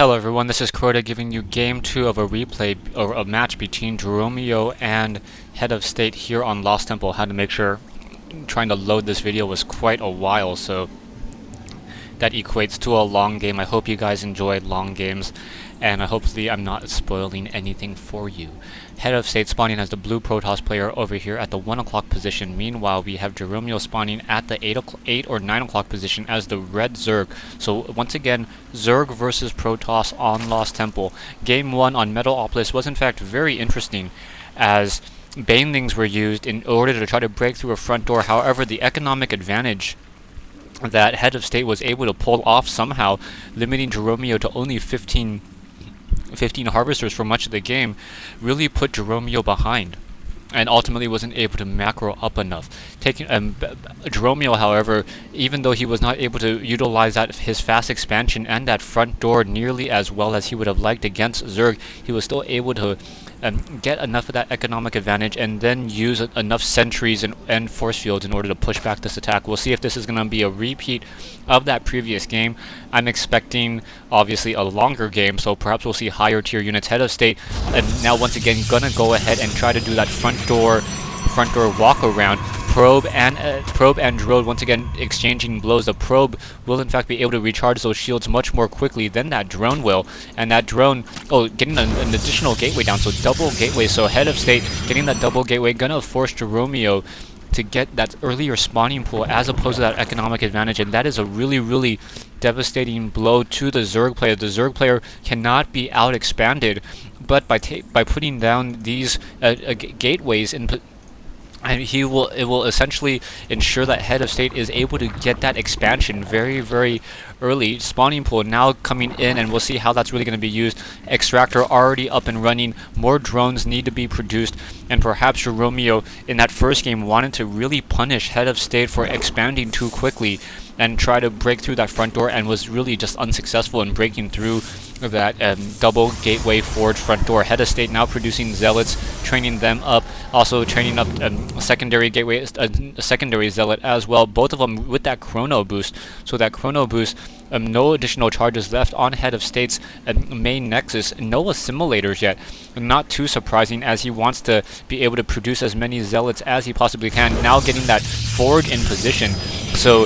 Hello everyone, this is Crota giving you game 2 of a replay or a match between Jeromeoh and HeadofState here on Lost Temple. Had to make sure trying to load this video was quite a while, so that equates to a long game. I hope you guys enjoyed long games, and hopefully I'm not spoiling anything for you. HeadofState spawning as the blue Protoss player over here at the 1 o'clock position. Meanwhile, we have Jeromeoh spawning at the 8 or 9 o'clock position as the red Zerg. So once again, Zerg versus Protoss on Lost Temple. Game 1 on Mutalisk was in fact very interesting, as banelings were used in order to try to break through a front door. However, the economic advantage that HeadofState was able to pull off somehow, limiting Jeromeoh to only 15 harvesters for much of the game, really put Jeromeoh behind, and ultimately wasn't able to macro up enough. Jeromeoh, however, even though he was not able to utilize his fast expansion and that front door nearly as well as he would have liked against Zerg, he was still able to get enough of that economic advantage and then use enough sentries and force fields in order to push back this attack. We'll see if this is going to be a repeat of that previous game. I'm expecting obviously a longer game, so perhaps we'll see higher tier units. HeadofState and now once again gonna go ahead and try to do that front door walk around. Probe and drone once again exchanging blows. The probe will in fact be able to recharge those shields much more quickly than that drone will, and that drone getting an additional gateway down, so double gateway. So HeadofState getting that double gateway gonna force Jeromeoh to get that earlier spawning pool as opposed to that economic advantage, and that is a really devastating blow to the Zerg player. The Zerg player cannot be out expanded, but by putting down these gateways and it will essentially ensure that HeadofState is able to get that expansion very early. Spawning pool now coming in, and we'll see how that's really going to be used. Extractor already up and running. More drones need to be produced, and perhaps Jeromeoh in that first game wanted to really punish HeadofState for expanding too quickly and try to break through that front door, and was really just unsuccessful in breaking through that double gateway forge front door. HeadofState now producing zealots, training them up, also training up a secondary gateway, a secondary zealot as well, both of them with that chrono boost. So that chrono boost, no additional charges left on HeadofState's main nexus, no assimilators yet. Not too surprising, as he wants to be able to produce as many zealots as he possibly can. Now getting that forge in position, so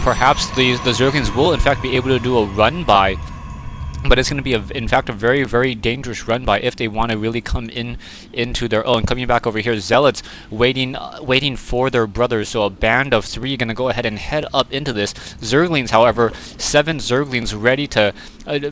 perhaps the Zerglings will in fact be able to do a run by, but it's going to be in fact a very dangerous run by if they want to really come into their own. Coming back over here, zealots waiting for their brothers, so a band of 3 going to go ahead and head up into this. Zerglings, however, 7 Zerglings ready to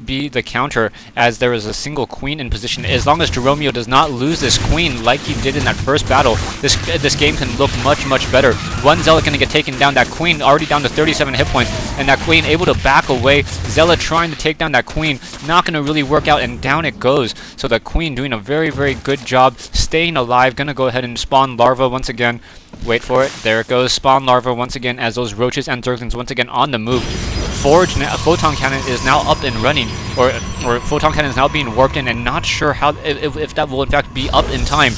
be the counter, as there is a single queen in position. As long as Jeromeoh does not lose this queen like he did in that first battle, this game can look much better. One zealot going to get taken down. That queen already down to 37 hit points, and that queen able to back away. Zealot trying to take down that queen, not going to really work out, and down it goes. So the queen doing a very good job staying alive. Going to go ahead and spawn larva once again. Wait for it. There it goes. Spawn larva once again as those roaches and Zerglings once again on the move. Forge photon cannon is now up and running, or photon cannon is now being warped in, and not sure how if that will in fact be up in time.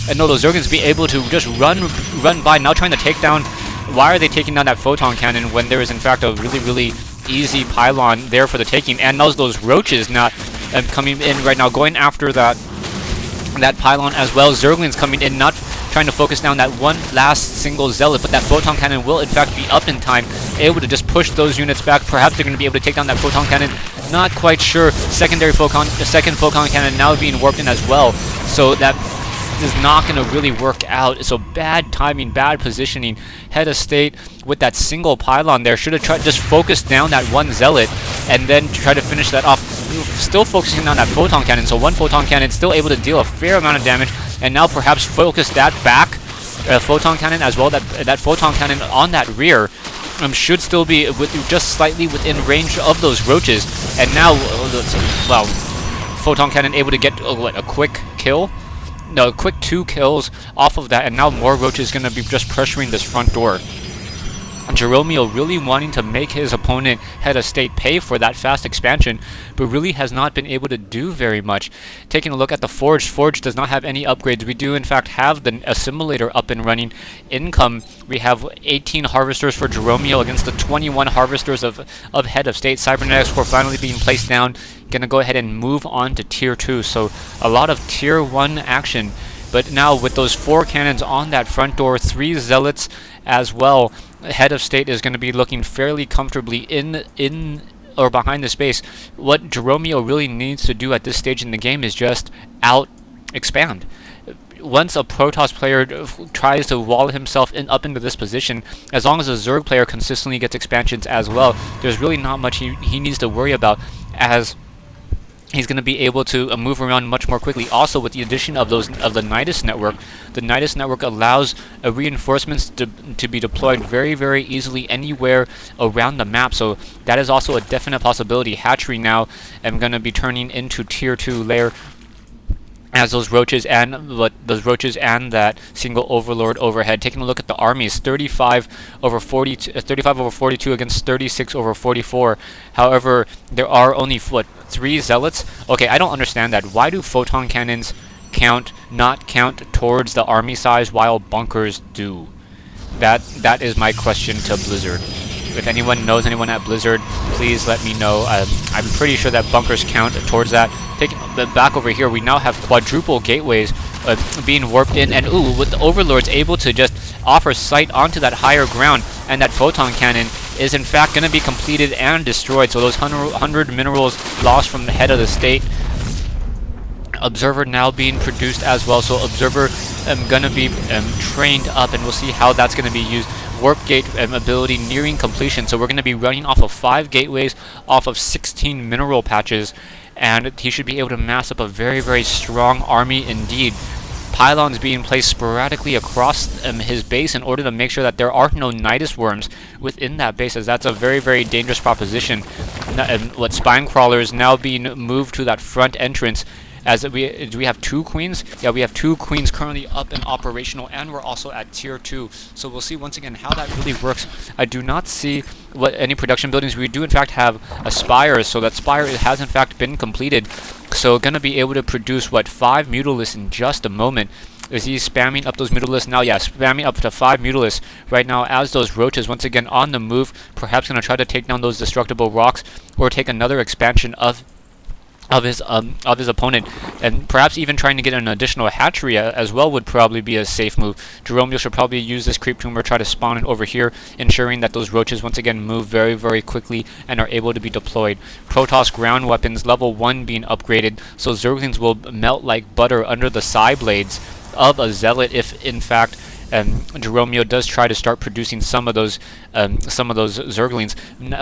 And no, those Zerglings be able to just run by. Now trying to take down. Why are they taking down that photon cannon when there is in fact a really easy pylon there for the taking? And those roaches not coming in right now, going after that pylon as well. Zerglings coming in, not trying to focus down that one last single zealot, but that photon cannon will in fact be up in time, able to just push those units back. Perhaps they're going to be able to take down that photon cannon, not quite sure. The second photon cannon now being warped in as well, so that is not going to really work out. So bad timing, bad positioning. HeadofState with that single pylon there should have tried just focus down that one zealot and then try to finish that off. Still focusing on that photon cannon, so one photon cannon still able to deal a fair amount of damage, and now perhaps focus that back photon cannon as well. That photon cannon on that rear should still be just slightly within range of those roaches, and now well, photon cannon able to get a quick kill. No, quick 2 kills off of that, and now more roaches going to be just pressuring this front door. Jeromeoh really wanting to make his opponent Head of State pay for that fast expansion, but really has not been able to do very much. Taking a look at the Forge, Forge does not have any upgrades. We do in fact have the Assimilator up and running. Income, we have 18 Harvesters for Jeromeoh against the 21 Harvesters of Head of State. Cybernetics Core finally being placed down. Gonna go ahead and move on to Tier 2, so a lot of Tier 1 action. But now with those 4 cannons on that front door, 3 Zealots as well, Head of State is going to be looking fairly comfortably in or behind the space. What Jeromeoh really needs to do at this stage in the game is just expand. Once a Protoss player tries to wall himself up into this position, as long as a Zerg player consistently gets expansions as well, there's really not much he needs to worry about, as he's going to be able to move around much more quickly. Also, with the addition of the Nidus network, the Nidus network allows reinforcements to be deployed very, very easily anywhere around the map. So that is also a definite possibility. Hatchery now am going to be turning into Tier 2 layer, as those roaches and that single overlord overhead. Taking a look at the armies, 35 over 42 against 36 over 44. However, there are only 3 zealots. Okay, I don't understand that. Why do photon cannons not count towards the army size while bunkers do? That is my question to Blizzard. If anyone knows anyone at Blizzard, please let me know. I'm pretty sure that bunkers count towards that. Taking back over here, we now have quadruple gateways being warped in, and with the Overlords able to just offer sight onto that higher ground, and that photon cannon is in fact going to be completed and destroyed. So those 100 minerals lost from the Head of the State. Observer now being produced as well, so Observer gonna be trained up, and we'll see how that's gonna be used. Warp gate ability nearing completion, so we're gonna be running off of 5 gateways, off of 16 mineral patches, and he should be able to mass up a very, very strong army indeed. Pylons being placed sporadically across his base in order to make sure that there are no Nidus worms within that base, as that's a very, very dangerous proposition. Spine crawlers now being moved to that front entrance. As do we have 2 queens? Yeah, we have 2 queens currently up and operational, and we're also at Tier 2. So we'll see once again how that really works. I do not see any production buildings. We do in fact have a spire, so that spire has in fact been completed. So gonna be able to produce 5 Mutalisks in just a moment. Is he spamming up those Mutalisks now? Yeah, spamming up to 5 Mutalisks right now as those roaches once again on the move. Perhaps gonna try to take down those destructible rocks, or take another expansion of his opponent, and perhaps even trying to get an additional hatchery as well would probably be a safe move. Jeromeoh should probably use this creep tumor, try to spawn it over here, ensuring that those roaches once again move very, very quickly and are able to be deployed. Protoss ground weapons level 1 being upgraded, so Zerglings will melt like butter under the side blades of a zealot if in fact Jeromeoh does try to start producing some of those Zerglings.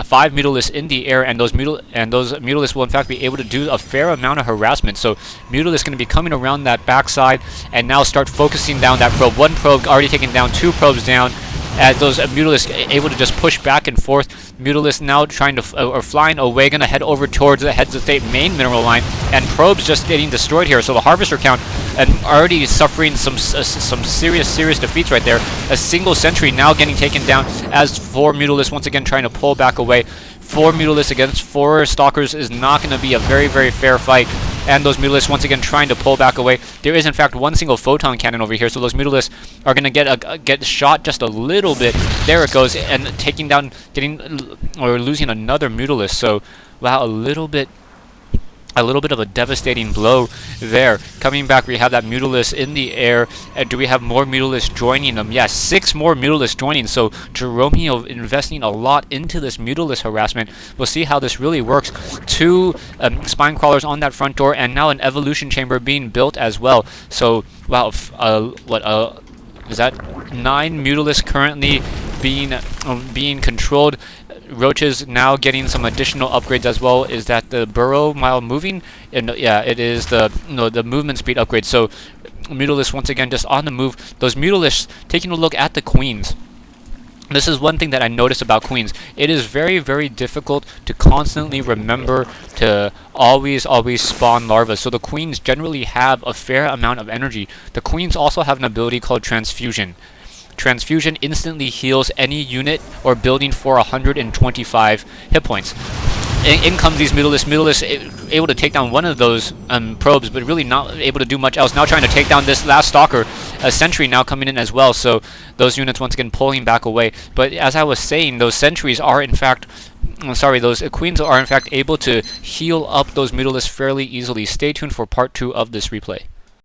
5 Mutalisks in the air, and those Mutalisks will in fact be able to do a fair amount of harassment. So Mutalisk going to be coming around that backside and now start focusing down that probe. 1 probe already taken down, 2 probes down, as those Mutalisks able to just push back and forth. Mutalisks now trying to or flying away, gonna head over towards the Heads of State main mineral line, and probes just getting destroyed here. So the Harvester count already suffering some serious defeats right there. A single sentry now getting taken down as 4 Mutalisks once again trying to pull back away. 4 Mutalisks against 4 Stalkers is not going to be a very, very fair fight. And those Mutalisks once again trying to pull back away. There is in fact 1 single photon cannon over here, so those Mutalisks are going to get shot just a little bit. There it goes, and taking down, losing another Mutalisk. So wow, a little bit of a devastating blow there. Coming back, we have that Mutalisk in the air. Do we have more Mutalisks joining them? Yes, 6 more Mutalisks joining. So Jeromeoh investing a lot into this Mutalisk harassment. We'll see how this really works. 2 spine crawlers on that front door, and now an evolution chamber being built as well. So wow, is that 9 Mutalisks currently being controlled? Roaches now getting some additional upgrades as well. Is that the burrow mile moving? And yeah, it is the movement speed upgrade. So Mutalisks once again just on the move. Those Mutalisks taking a look at the queens. This is one thing that I noticed about queens. It is very, very difficult to constantly remember to always spawn larvae. So the queens generally have a fair amount of energy. The queens also have an ability called transfusion. Transfusion instantly heals any unit or building for 125 hit points. In comes these Mutalisk able to take down one of those probes, but really not able to do much else. Now trying to take down this last Stalker. A Sentry now coming in as well, so those units once again pulling back away. But as I was saying, those Sentries are in fact... those Queens are in fact able to heal up those Mutalisks fairly easily. Stay tuned for part 2 of this replay.